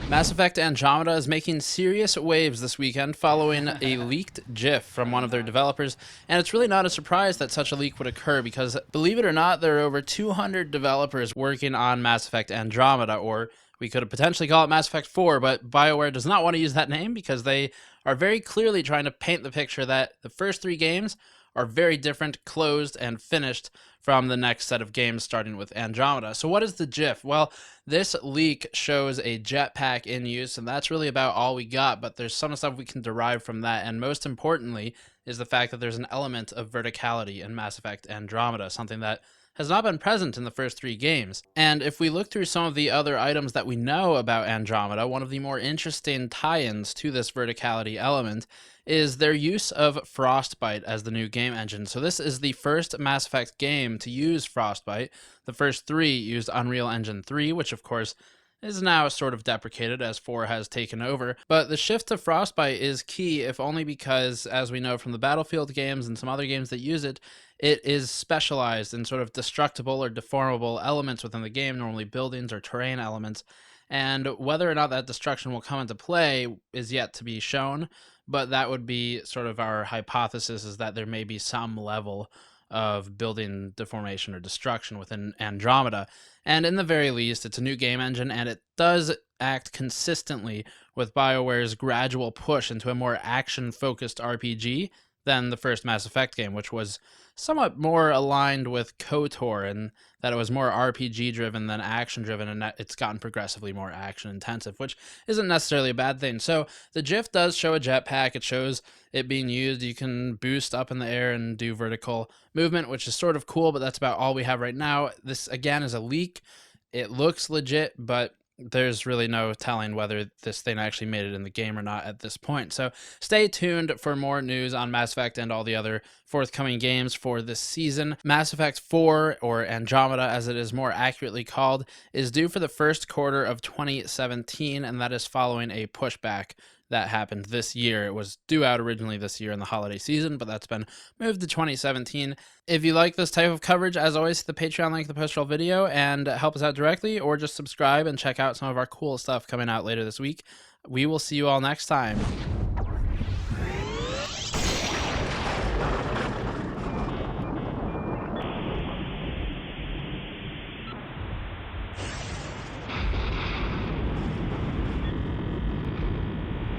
Mass Effect Andromeda is making serious waves this weekend following a leaked GIF from one of their developers, and it's really not a surprise that such a leak would occur because, believe it or not, there are over 200 developers working on Mass Effect Andromeda, or we could potentially call it Mass Effect 4, but BioWare does not want to use that name because they are very clearly trying to paint the picture that the first three games are very different, closed, and finished from the next set of games starting with Andromeda. So what is the GIF? Well, this leak shows a jetpack in use, and that's really about all we got, but there's some stuff we can derive from that, and most importantly is the fact that there's an element of verticality in Mass Effect Andromeda, something that has not been present in the first three games. And if we look through some of the other items that we know about Andromeda, one of the more interesting tie-ins to this verticality element is their use of Frostbite as the new game engine. So this is the first Mass Effect game to use Frostbite. The first three used Unreal Engine 3, which of course is now sort of deprecated as 4 has taken over. But the shift to Frostbite is key, if only because, as we know from the Battlefield games and some other games that use it, it is specialized in sort of destructible or deformable elements within the game, normally buildings or terrain elements. And whether or not that destruction will come into play is yet to be shown, but that would be sort of our hypothesis, is that there may be some level of building deformation or destruction within Andromeda. And in the very least, it's a new game engine, and it does act consistently with BioWare's gradual push into a more action-focused RPG than the first Mass Effect game, which was somewhat more aligned with KOTOR, and that it was more RPG driven than action driven, and that it's gotten progressively more action intensive, which isn't necessarily a bad thing. So the GIF does show a jetpack. It shows it being used. You can boost up in the air and do vertical movement, which is sort of cool, but that's about all we have right now. This again is a leak. It looks legit, but there's really no telling whether this thing actually made it in the game or not at this point. So stay tuned for more news on Mass Effect and all the other forthcoming games for this season. Mass Effect 4, or Andromeda as it is more accurately called, is due for the first quarter of 2017, and that is following a pushback that happened this year. It was due out originally this year in the holiday season, but that's been moved to 2017. If you like this type of coverage, as always, hit the Patreon link in the post-roll video and help us out directly, or just subscribe and check out some of our cool stuff coming out later this week. We will see you all next time.